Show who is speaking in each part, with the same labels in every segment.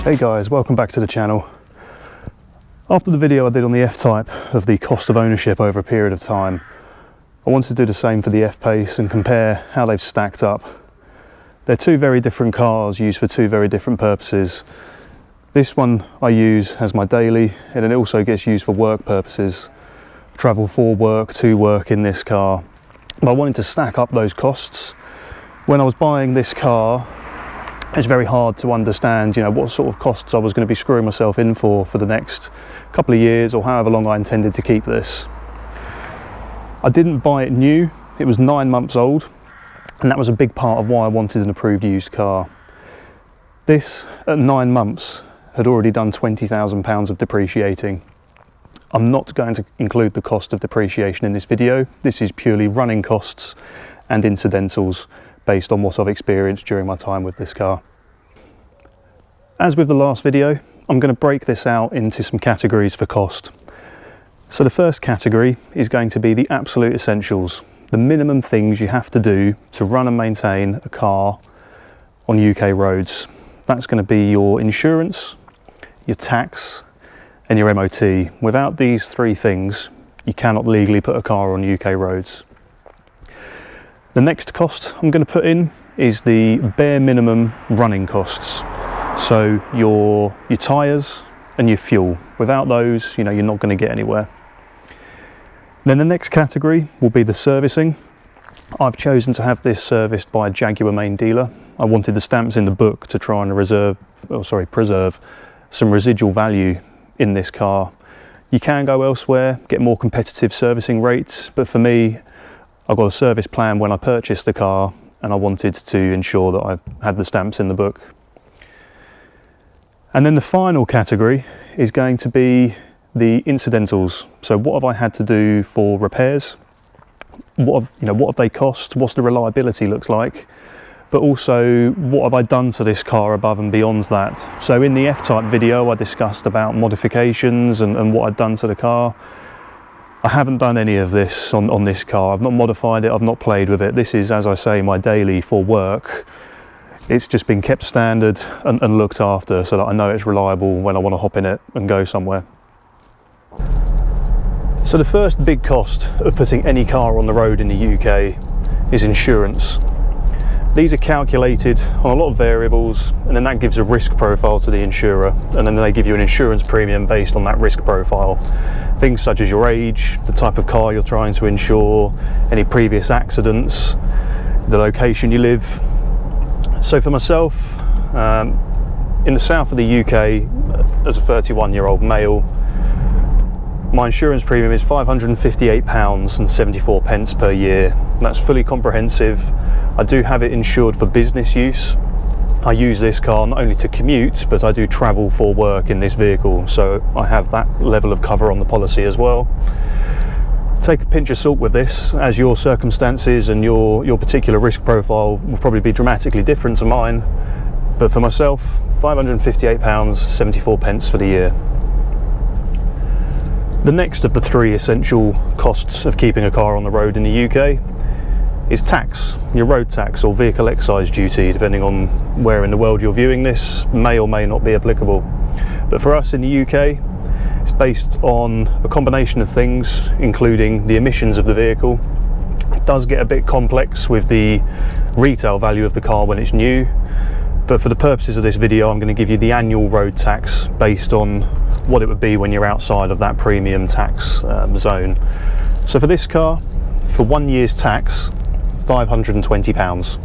Speaker 1: Hey guys, welcome back to the channel. After the video I did on the F-Type of the cost of ownership over a period of time, I wanted to do the same for the F-Pace and compare how they've stacked up. They're two very different cars used for two very different purposes. This one I use as my daily, and it also gets used for work purposes. I travel for work, to work in this car. But I wanted to stack up those costs. When I was buying this car, it's very hard to understand, what sort of costs I was going to be screwing myself in for the next couple of years or however long I intended to keep this. I didn't buy it new, it was 9 months old, and that was a big part of why I wanted an approved used car. This, at 9 months, had already done £20,000 of depreciating. I'm not going to include the cost of depreciation in this video. This is purely running costs and incidentals based on what I've experienced during my time with this car. As with the last video, I'm going to break this out into some categories for cost. So the first category is going to be the absolute essentials, the minimum things you have to do to run and maintain a car on UK roads. That's going to be your insurance, your tax, and your MOT. Without these three things, you cannot legally put a car on UK roads. The next cost I'm going to put in is the bare minimum running costs. So your tyres and your fuel. Without those, you're not going to get anywhere. Then the next category will be the servicing. I've chosen to have this serviced by a Jaguar main dealer. I wanted the stamps in the book to try and preserve some residual value in this car. You can go elsewhere, get more competitive servicing rates, but for me, I got a service plan when I purchased the car, and I wanted to ensure that I had the stamps in the book. And then the final category is going to be the incidentals. So what have I had to do for repairs? What have they cost? What's the reliability looks like? But also, what have I done to this car above and beyond that? So in the F-Type video, I discussed about modifications and what I'd done to the car. I haven't done any of this on this car. I've not modified it, I've not played with it. This is, as I say, my daily for work. It's just been kept standard and looked after so that I know it's reliable when I want to hop in it and go somewhere. So the first big cost of putting any car on the road in the UK is insurance. These are calculated on a lot of variables, and then that gives a risk profile to the insurer, and then they give you an insurance premium based on that risk profile. Things such as your age, the type of car you're trying to insure, any previous accidents, the location you live. So for myself, in the south of the UK, as a 31-year-old male, my insurance premium is £558.74 per year. That's fully comprehensive. I do have it insured for business use. I use this car not only to commute, but I do travel for work in this vehicle, so I have that level of cover on the policy as well. Take a pinch of salt with this, as your circumstances and your particular risk profile will probably be dramatically different to mine, but for myself, £558.74 for the year. The next of the three essential costs of keeping a car on the road in the UK is tax. Your road tax or vehicle excise duty, depending on where in the world you're viewing this, may or may not be applicable. But for us in the UK, it's based on a combination of things, including the emissions of the vehicle. It does get a bit complex with the retail value of the car when it's new, but for the purposes of this video, I'm going to give you the annual road tax based on what it would be when you're outside of that premium tax zone. So for this car, for 1 year's tax, £520.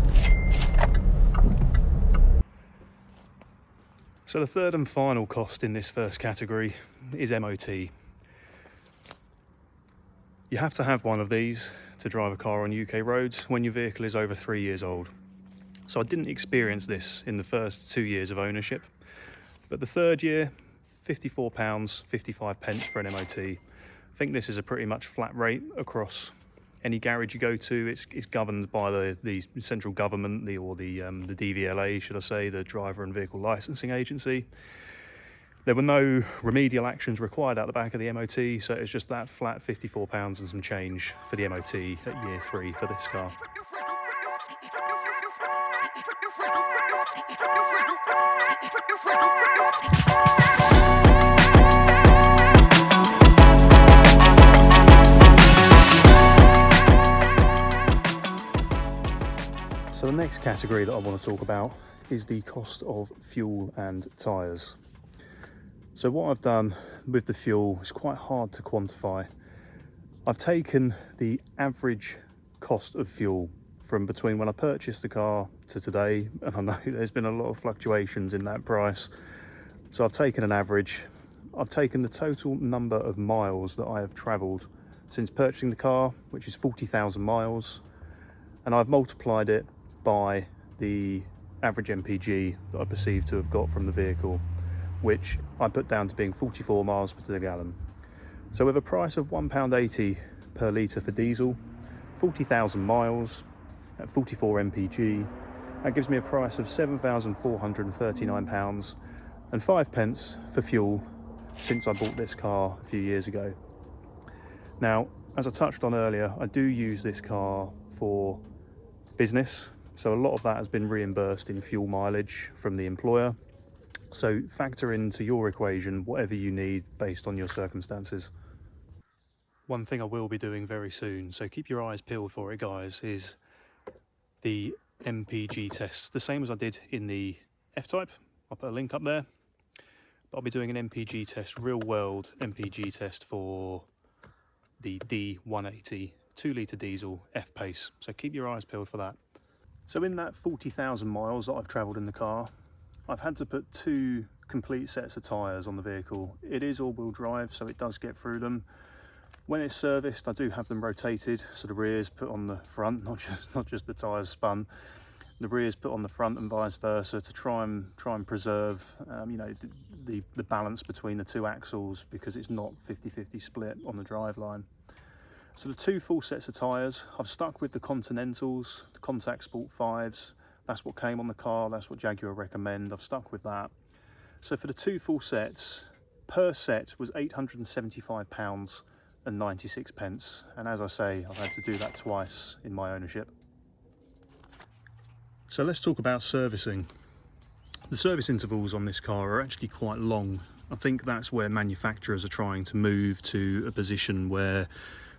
Speaker 1: So the third and final cost in this first category is MOT. You have to have one of these to drive a car on UK roads when your vehicle is over 3 years old. So I didn't experience this in the first 2 years of ownership, but the third year, £54.55 for an MOT. I think this is a pretty much flat rate across any garage you go to. It's governed by the central government, the DVLA, should I say, the Driver and Vehicle Licensing Agency. There were no remedial actions required at the back of the MOT, so it's just that flat £54 and some change for the MOT at year 3 for this car. So the next category that I want to talk about is the cost of fuel and tyres. So what I've done with the fuel is quite hard to quantify. I've taken the average cost of fuel from between when I purchased the car to today, and I know there's been a lot of fluctuations in that price. So I've taken an average. I've taken the total number of miles that I have travelled since purchasing the car, which is 40,000 miles, and I've multiplied it by the average MPG that I perceive to have got from the vehicle, which I put down to being 44 miles per gallon. So with a price of £1.80 per litre for diesel, 40,000 miles at 44 MPG, that gives me a price of £7,439 and 5 pence for fuel since I bought this car a few years ago. Now, as I touched on earlier, I do use this car for business, so a lot of that has been reimbursed in fuel mileage from the employer. So factor into your equation whatever you need based on your circumstances. One thing I will be doing very soon, so keep your eyes peeled for it guys, is the MPG tests, the same as I did in the F-Type. I'll put a link up there. But I'll be doing an MPG test, real world MPG test for the D180 2-litre diesel F Pace. So keep your eyes peeled for that. So in that 40,000 miles that I've travelled in the car, I've had to put 2 complete sets of tyres on the vehicle. It is all-wheel drive, so it does get through them. When it's serviced, I do have them rotated, so the rear's put on the front, not just the tyres spun. The rear's put on the front and vice versa to try and preserve, you know, the balance between the 2 axles, because it's not 50-50 split on the driveline. So the 2 full sets of tyres, I've stuck with the Continentals, the Contact Sport 5s. That's what came on the car, that's what Jaguar recommend. I've stuck with that. So for the 2 full sets, per set was £875 and 96 pence. And as I say, I've had to do that twice in my ownership. So let's talk about servicing. The service intervals on this car are actually quite long. I think that's where manufacturers are trying to move to a position where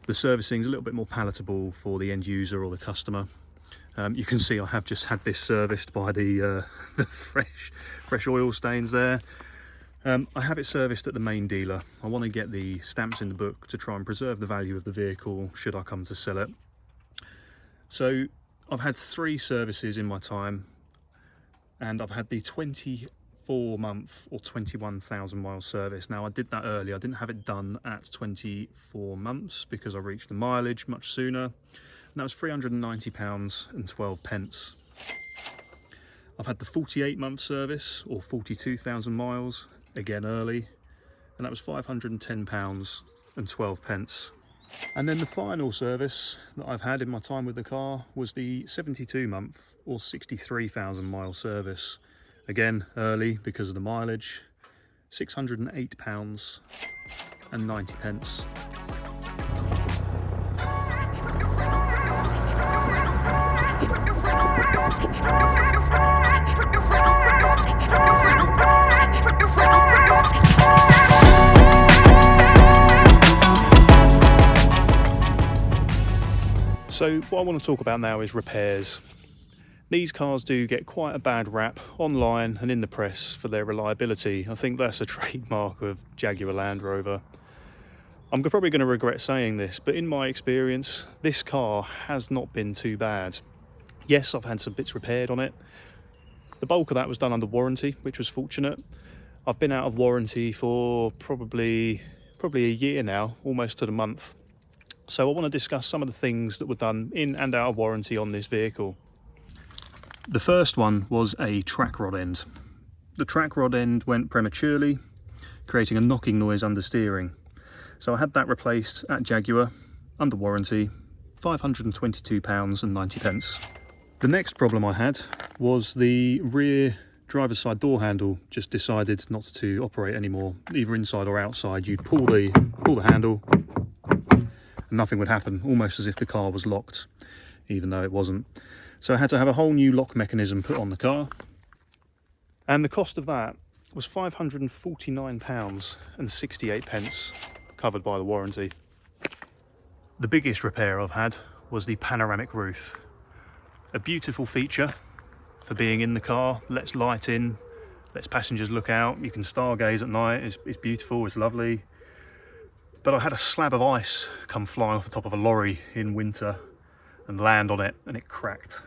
Speaker 1: the servicing is a little bit more palatable for the end user or the customer. You can see I have just had this serviced by the fresh oil stains there. I have it serviced at the main dealer. I want to get the stamps in the book to try and preserve the value of the vehicle should I come to sell it. So I've had 3 services in my time, and I've had the 24-month or 21,000 mile service. Now I did that early. I didn't have it done at 24 months because I reached the mileage much sooner. And that was £390 and 12 pence. I've had the 48-month service or 42,000 miles, again early, and that was £510 and 12 pence. And then the final service that I've had in my time with the car was the 72-month or 63,000 mile service. Again, early because of the mileage, £608 and 90 pence. So what I want to talk about now is repairs. These cars do get quite a bad rap online and in the press for their reliability. I think that's a trademark of Jaguar Land Rover. I'm probably going to regret saying this, but in my experience, this car has not been too bad. Yes, I've had some bits repaired on it. The bulk of that was done under warranty, which was fortunate. I've been out of warranty for probably a year now, almost to the month. So I want to discuss some of the things that were done in and out of warranty on this vehicle. The first one was a track rod end. The track rod end went prematurely, creating a knocking noise under steering. So I had that replaced at Jaguar, under warranty, £522 and 90 pence. The next problem I had was the rear driver's side door handle just decided not to operate anymore, either inside or outside. You'd pull the handle and nothing would happen, almost as if the car was locked. even though it wasn't. So I had to have a whole new lock mechanism put on the car. And the cost of that was £549.68, covered by the warranty. The biggest repair I've had was the panoramic roof. A beautiful feature for being in the car, lets light in, lets passengers look out. You can stargaze at night, it's beautiful, it's lovely. But I had a slab of ice come flying off the top of a lorry in winter and land on it, and it cracked.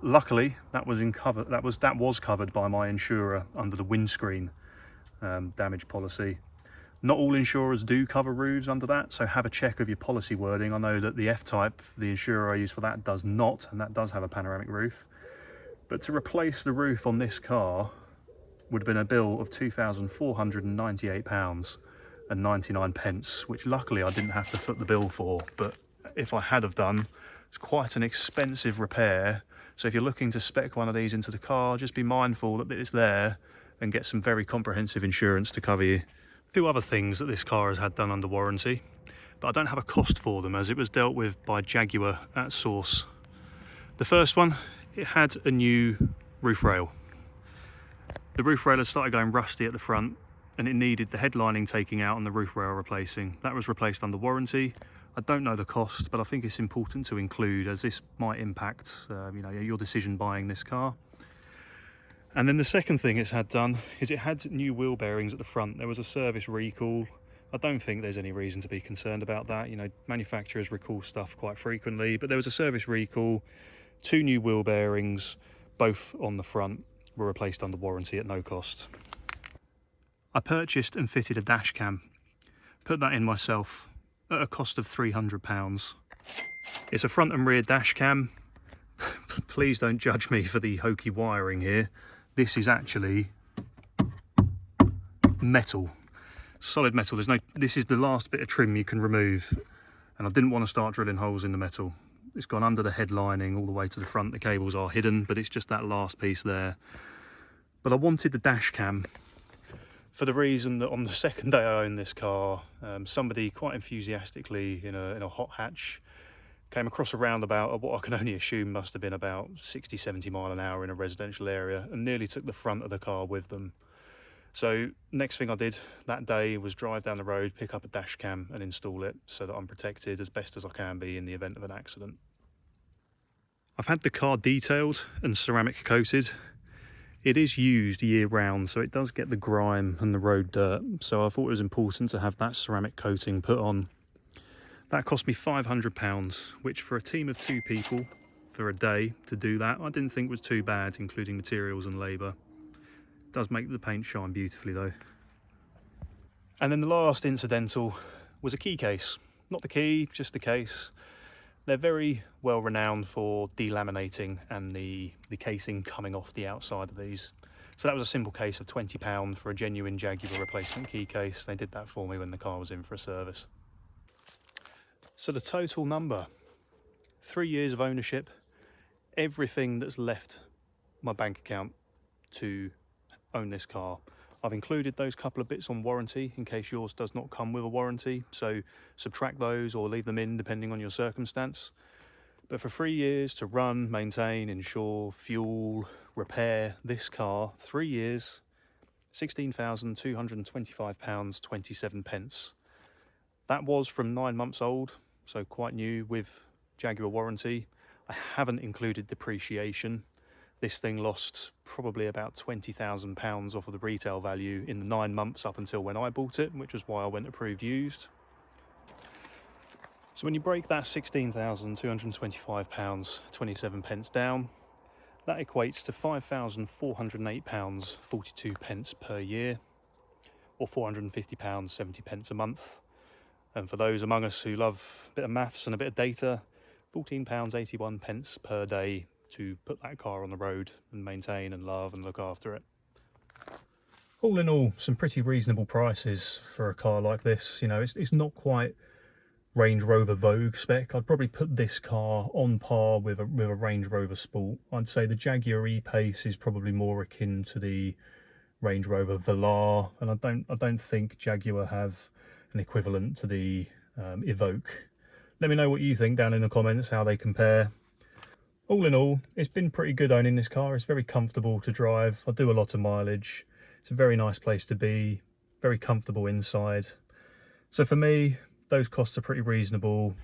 Speaker 1: Luckily, that was covered by my insurer under the windscreen damage policy. Not all insurers do cover roofs under that, so have a check of your policy wording. I know that the F-Type, the insurer I use for that, does not, and that does have a panoramic roof. But to replace the roof on this car would have been a bill of £2,498.99, which luckily I didn't have to foot the bill for, but if I had have done, it's quite an expensive repair. So if you're looking to spec one of these into the car, just be mindful that it's there and get some very comprehensive insurance to cover you. Two other things that this car has had done under warranty, but I don't have a cost for them as it was dealt with by Jaguar at source. The first one, it had a new roof rail. The roof rail had started going rusty at the front and it needed the headlining taking out and the roof rail replacing. That was replaced under warranty. I don't know the cost, but I think it's important to include as this might impact your decision buying this car. And then the second thing it's had done is it had new wheel bearings at the front. There was a service recall. I don't think there's any reason to be concerned about that. You know, manufacturers recall stuff quite frequently, but there was a service recall. 2 new wheel bearings, both on the front, were replaced under warranty at no cost. I purchased and fitted a dash cam, put that in myself at a cost of £300. It's a front and rear dash cam. Please don't judge me for the hokey wiring here. This is actually metal, solid metal. This is the last bit of trim you can remove, and I didn't want to start drilling holes in the metal. It's gone under the headlining all the way to the front. The cables are hidden, but it's just that last piece there. But I wanted the dash cam for the reason that on the second day I owned this car, somebody quite enthusiastically in a hot hatch came across a roundabout at what I can only assume must have been about 60-70 mile an hour in a residential area and nearly took the front of the car with them. So next thing I did that day was drive down the road, pick up a dash cam and install it so that I'm protected as best as I can be in the event of an accident. I've had the car detailed and ceramic coated. It is used year round, so it does get the grime and the road dirt, so I thought it was important to have that ceramic coating put on. That cost me £500, which for a team of 2 people for a day to do that, I didn't think was too bad, including materials and labour. It does make the paint shine beautifully though. And then the last incidental was a key case. Not the key, just the case. They're very well renowned for delaminating and the casing coming off the outside of these. So that was a simple case of £20 for a genuine Jaguar replacement key case. They did that for me when the car was in for a service. So the total number, 3 years of ownership, everything that's left my bank account to own this car. I've included those couple of bits on warranty in case yours does not come with a warranty, so subtract those or leave them in depending on your circumstance. But for 3 years to run, maintain, insure, fuel, repair this car, 3 years, £16,225.27. That was from 9 months old, so quite new with Jaguar warranty. I haven't included depreciation. This thing lost probably about £20,000 off of the retail value in the 9 months up until when I bought it, which was why I went approved used. So when you break that £16,225.27 down, that equates to £5,408.42 per year, or £450.70 a month. And for those among us who love a bit of maths and a bit of data, £14.81 per day to put that car on the road and maintain and love and look after it. All in all, some pretty reasonable prices for a car like this. You know, it's not quite Range Rover Vogue spec. I'd probably put this car on par with a Range Rover Sport. I'd say the Jaguar F Pace is probably more akin to the Range Rover Velar, and I don't think Jaguar have an equivalent to the Evoque. Let me know what you think down in the comments, how they compare. All in all, it's been pretty good owning this car. It's very comfortable to drive. I do a lot of mileage. It's a very nice place to be, very comfortable inside. So for me, those costs are pretty reasonable.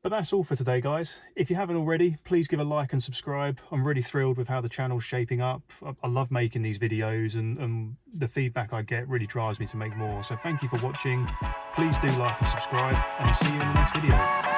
Speaker 1: But that's all for today, guys. If you haven't already, please give a like and subscribe. I'm really thrilled with how the channel's shaping up. I love making these videos, and the feedback I get really drives me to make more. So thank you for watching. Please do like and subscribe, and I'll see you in the next video.